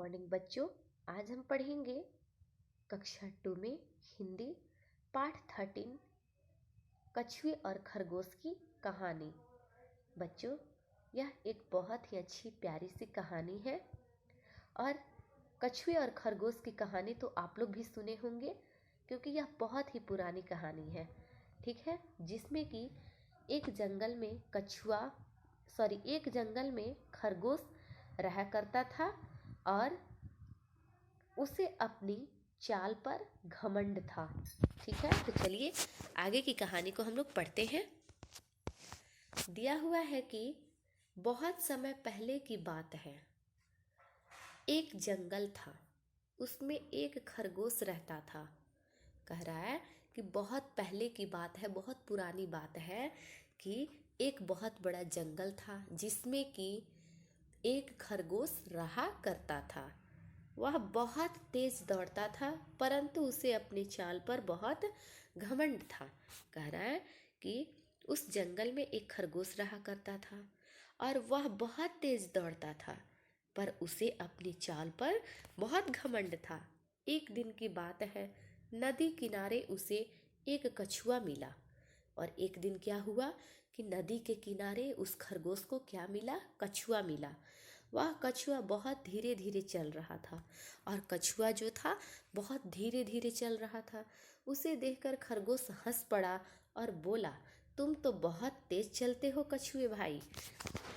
Morning बच्चों। आज हम पढ़ेंगे कक्षा 2 में हिंदी पाठ 13 कछुए और खरगोश की कहानी। बच्चों, यह एक बहुत ही अच्छी प्यारी सी कहानी है और कछुए और खरगोश की कहानी तो आप लोग भी सुने होंगे क्योंकि यह बहुत ही पुरानी कहानी है। ठीक है, जिसमें कि एक जंगल में खरगोश रहा करता था और उसे अपनी चाल पर घमंड था। ठीक है, तो चलिए आगे की कहानी को हम लोग पढ़ते हैं। दिया हुआ है कि बहुत समय पहले की बात है, एक जंगल था, उसमें एक खरगोश रहता था। कह रहा है कि बहुत पहले की बात है, बहुत पुरानी बात है कि एक बहुत बड़ा जंगल था जिसमें कि एक खरगोश रहा करता था। वह बहुत तेज दौड़ता था, परंतु उसे अपनी चाल पर बहुत घमंड था। कह रहा है कि उस जंगल में एक खरगोश रहा करता था और वह बहुत तेज दौड़ता था, पर उसे अपनी चाल पर बहुत घमंड था। एक दिन की बात है, नदी किनारे उसे एक कछुआ मिला। और एक दिन क्या हुआ कि नदी के किनारे उस खरगोश को क्या मिला? कछुआ मिला। वह कछुआ बहुत धीरे धीरे चल रहा था और कछुआ जो था बहुत धीरे धीरे चल रहा था। उसे देखकर खरगोश हंस पड़ा और बोला, तुम तो बहुत तेज चलते हो कछुए भाई।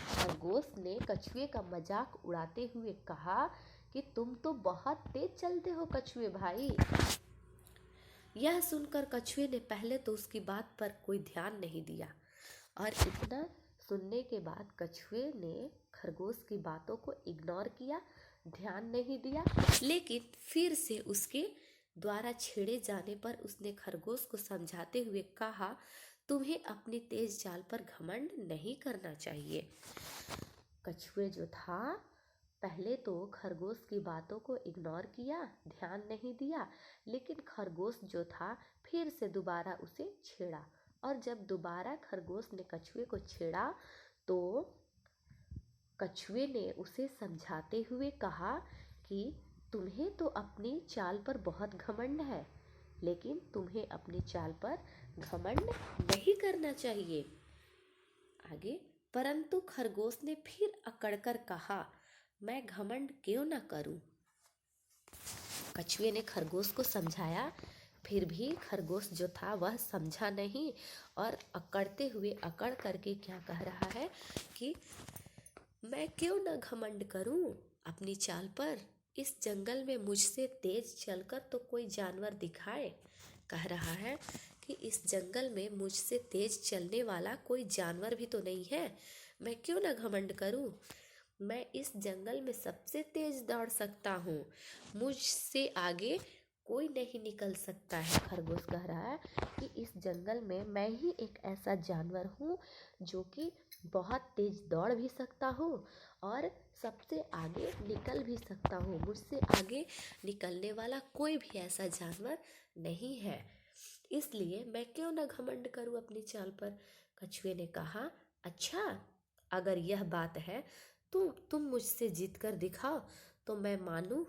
खरगोश ने कछुए का मजाक उड़ाते हुए कहा कि तुम तो बहुत तेज चलते हो कछुए भाई। यह सुनकर कछुए ने पहले तो उसकी बात पर कोई ध्यान नहीं दिया और इतना सुनने के बाद कछुए ने खरगोश की बातों को इग्नोर किया, ध्यान नहीं दिया। लेकिन फिर से उसके द्वारा छेड़े जाने पर उसने खरगोश को समझाते हुए कहा, तुम्हें अपनी तेज चाल पर घमंड नहीं करना चाहिए। कछुए जो था पहले तो खरगोश की बातों को इग्नोर किया, ध्यान नहीं दिया, लेकिन खरगोश जो था फिर से दोबारा उसे छेड़ा। और जब दोबारा खरगोश ने कछुए को छेड़ा तो कछुए ने उसे समझाते हुए कहा कि तुम्हें तो अपनी चाल पर बहुत घमंड है, लेकिन तुम्हें अपनी चाल पर घमंड नहीं करना चाहिए। आगे, परंतु खरगोश ने फिर अकड़कर कहा, मैं घमंड क्यों ना करूं। कछुए ने खरगोश को समझाया, फिर भी खरगोश जो था वह समझा नहीं और अकड़ करके क्या कह रहा है कि मैं क्यों ना घमंड करूं अपनी चाल पर। इस जंगल में मुझसे तेज चलकर तो कोई जानवर दिखाए। कह रहा है कि इस जंगल में मुझसे तेज चलने वाला कोई जानवर भी तो नहीं है, मैं क्यों ना घमंड करूं। मैं इस जंगल में सबसे तेज दौड़ सकता हूँ, मुझसे आगे कोई नहीं निकल सकता है। खरगोश कह रहा है कि इस जंगल में मैं ही एक ऐसा जानवर हूँ जो कि बहुत तेज दौड़ भी सकता हूँ और सबसे आगे निकल भी सकता हूँ। मुझसे आगे निकलने वाला कोई भी ऐसा जानवर नहीं है, इसलिए मैं क्यों ना घमंड करूँ अपनी चाल पर। कछुए ने कहा, अच्छा अगर यह बात है तो तुम मुझसे जीत कर दिखाओ तो मैं मानूं।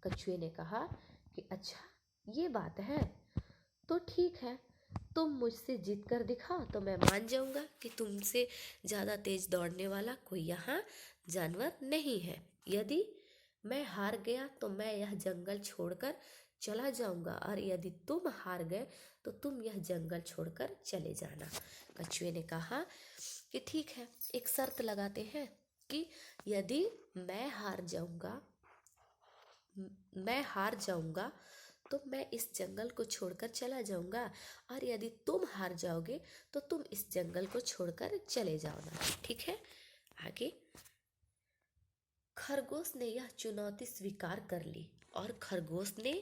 कछुए ने कहा कि अच्छा ये बात है तो ठीक है, तुम मुझसे जीत कर दिखाओ तो मैं मान जाऊंगा कि तुमसे ज़्यादा तेज दौड़ने वाला कोई यहाँ जानवर नहीं है। यदि मैं हार गया तो मैं यह जंगल छोड़कर चला जाऊंगा और यदि तुम हार गए तो तुम यह जंगल छोड़कर चले जाना। कछुए ने कहा कि ठीक है, एक शर्त लगाते हैं कि यदि मैं हार जाऊंगा तो मैं इस जंगल को छोड़कर चला जाऊंगा और यदि तुम हार जाओगे तो तुम इस जंगल को छोड़कर चले जाओना। ठीक है। आगे, खरगोश ने यह चुनौती स्वीकार कर ली और खरगोश ने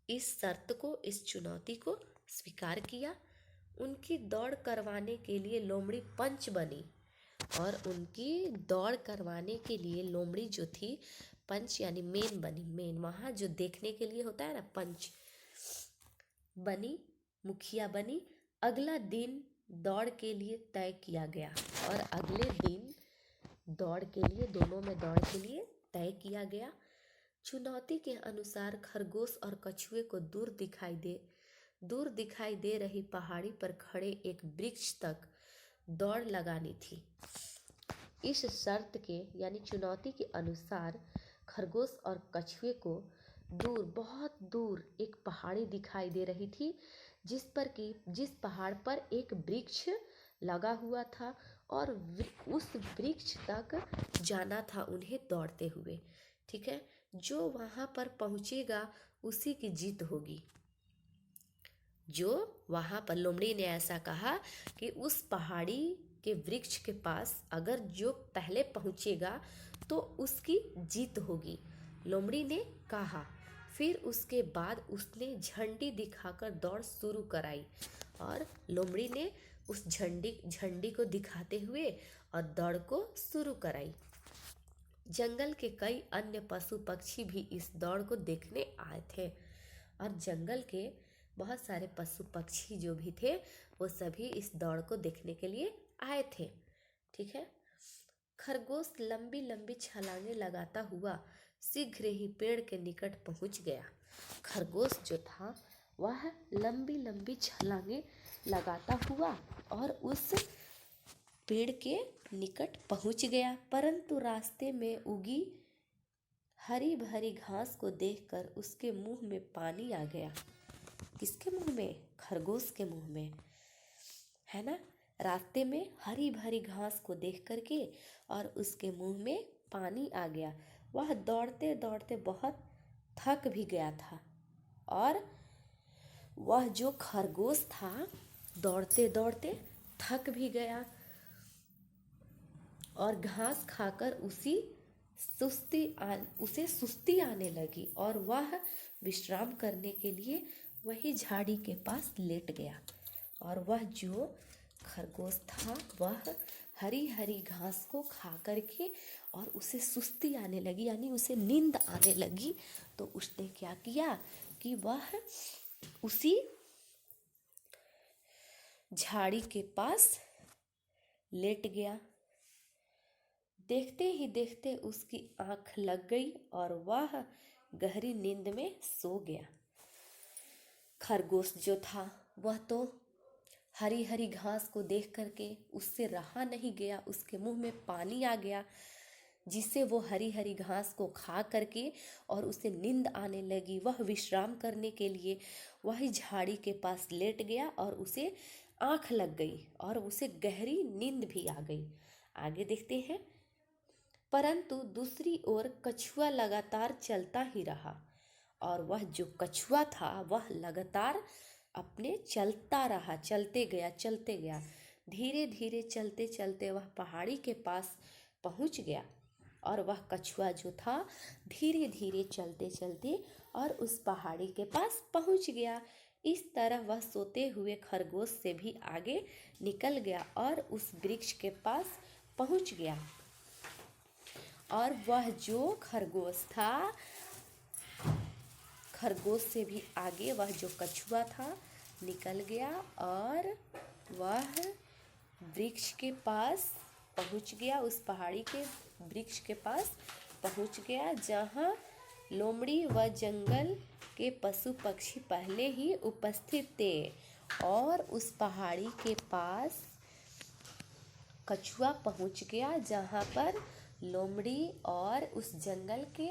इस चुनौती को स्वीकार किया। उनकी दौड़ करवाने के लिए लोमड़ी पंच बनी और उनकी दौड़ करवाने के लिए लोमड़ी जो थी पंच यानी मेन बनी। मेन वहाँ जो देखने के लिए होता है ना, पंच बनी, मुखिया बनी। अगला दिन दौड़ के लिए तय किया गया और अगले दिन दौड़ के लिए दोनों में दौड़ के लिए तय किया गया। चुनौती के अनुसार खरगोश और कछुए को दूर दिखाई दे रही पहाड़ी पर खड़े एक वृक्ष तक दौड़ लगानी थी। इस शर्त के यानी चुनौती के अनुसार खरगोश और कछुए को बहुत दूर एक पहाड़ी दिखाई दे रही थी, जिस पहाड़ पर एक वृक्ष लगा हुआ था और उस वृक्ष तक जाना था उन्हें दौड़ते हुए। ठीक है, जो वहां पर पहुंचेगा उसी की जीत होगी। जो वहां पर लोमड़ी ने ऐसा कहा कि उस पहाड़ी के वृक्ष के पास अगर जो पहले पहुंचेगा तो उसकी जीत होगी, लोमड़ी ने कहा। फिर उसके बाद उसने झंडी दिखाकर दौड़ शुरू कराई और लोमड़ी ने उस झंडी को दिखाते हुए और दौड़ को शुरू कराई। जंगल के कई अन्य पशु पक्षी भी इस दौड़ को देखने आए थे और जंगल के बहुत सारे पशु पक्षी जो भी थे वो सभी इस दौड़ को देखने के लिए आए थे। ठीक है, खरगोश लंबी लंबी छलांगे लगाता हुआ शीघ्र ही पेड़ के निकट पहुंच गया। खरगोश जो था वह लंबी लंबी छलांगे लगाता हुआ और उस पेड़ के निकट पहुंच गया, परंतु रास्ते में उगी हरी भरी घास को देखकर उसके मुंह में पानी आ गया। किसके मुंह में? खरगोश के मुंह में, है ना। रास्ते में हरी भरी घास को देख करके और उसके मुंह में पानी आ गया। वह दौड़ते दौड़ते बहुत थक भी गया था और वह जो खरगोश था दौड़ते दौड़ते थक भी गया और घास खाकर उसे सुस्ती आने लगी और वह विश्राम करने के लिए वही झाड़ी के पास लेट गया। और वह जो खरगोश था वह हरी हरी घास को खा करके और उसे सुस्ती आने लगी यानी उसे नींद आने लगी, तो उसने क्या किया कि वह उसी झाड़ी के पास लेट गया। देखते ही देखते उसकी आंख लग गई और वह गहरी नींद में सो गया। खरगोश जो था वह तो हरी हरी घास को देख करके उससे रहा नहीं गया, उसके मुंह में पानी आ गया, जिससे वो हरी हरी घास को खा करके और उसे नींद आने लगी। वह विश्राम करने के लिए वही झाड़ी के पास लेट गया और उसे आंख लग गई और उसे गहरी नींद भी आ गई। आगे देखते हैं। परंतु दूसरी ओर कछुआ लगातार चलता ही रहा और वह जो कछुआ था वह लगातार अपने चलता रहा, चलते गया। धीरे धीरे चलते चलते वह पहाड़ी के पास पहुंच गया और वह कछुआ जो था धीरे धीरे चलते चलते और उस पहाड़ी के पास पहुंच गया। इस तरह वह सोते हुए खरगोश से भी आगे निकल गया और उस वृक्ष के पास पहुंच गया। और वह जो खरगोश था, खरगोश से भी आगे वह जो कछुआ था निकल गया और वह वृक्ष के पास पहुंच गया, उस पहाड़ी के वृक्ष के पास पहुंच गया जहां लोमड़ी व जंगल के पशु पक्षी पहले ही उपस्थित थे। और उस पहाड़ी के पास कछुआ पहुंच गया जहां पर लोमड़ी और उस जंगल के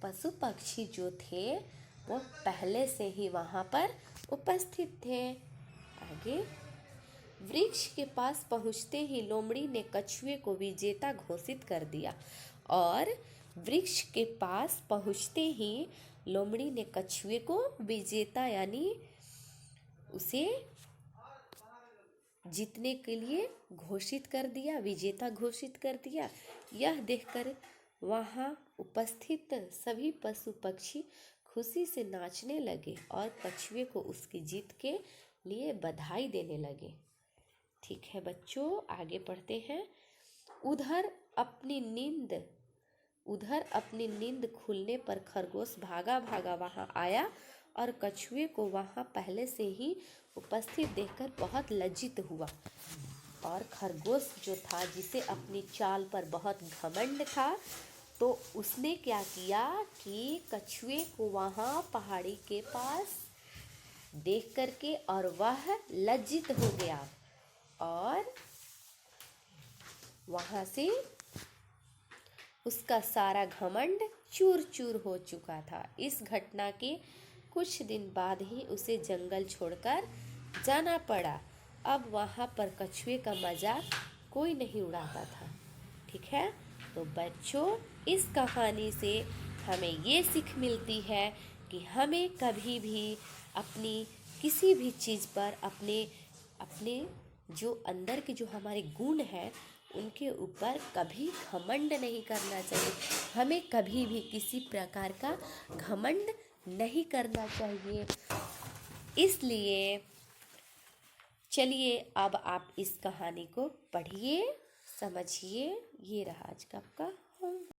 पशु पक्षी जो थे वो पहले से ही वहां पर उपस्थित थे। आगे, वृक्ष के पास पहुंचते ही लोमड़ी ने कछुए को विजेता घोषित कर दिया और वृक्ष के पास पहुंचते ही लोमड़ी ने कछुए को विजेता यानी उसे जीतने के लिए घोषित कर दिया, विजेता घोषित कर दिया। यह देखकर वहां उपस्थित सभी पशु पक्षी खुशी से नाचने लगे और कछुए को उसकी जीत के लिए बधाई देने लगे। ठीक है बच्चों, आगे पढ़ते हैं। उधर अपनी नींद खुलने पर खरगोश भागा भागा वहां आया और कछुए को वहां पहले से ही उपस्थित देखकर बहुत लज्जित हुआ। और खरगोश जो था, जिसे अपनी चाल पर बहुत घमंड था, तो उसने क्या किया कि कछुए को वहाँ पहाड़ी के पास देख करके और वह लज्जित हो गया और वहाँ से उसका सारा घमंड चूर चूर हो चुका था। इस घटना के कुछ दिन बाद ही उसे जंगल छोड़कर जाना पड़ा। अब वहाँ पर कछुए का मजाक कोई नहीं उड़ाता था। ठीक है, तो बच्चों, इस कहानी से हमें ये सीख मिलती है कि हमें कभी भी अपनी किसी भी चीज़ पर अपने जो अंदर के जो हमारे गुण हैं उनके ऊपर कभी घमंड नहीं करना चाहिए। हमें कभी भी किसी प्रकार का घमंड नहीं करना चाहिए। इसलिए चलिए अब आप इस कहानी को पढ़िए, समझिए। ये रहा आज का आपका होमवर्क।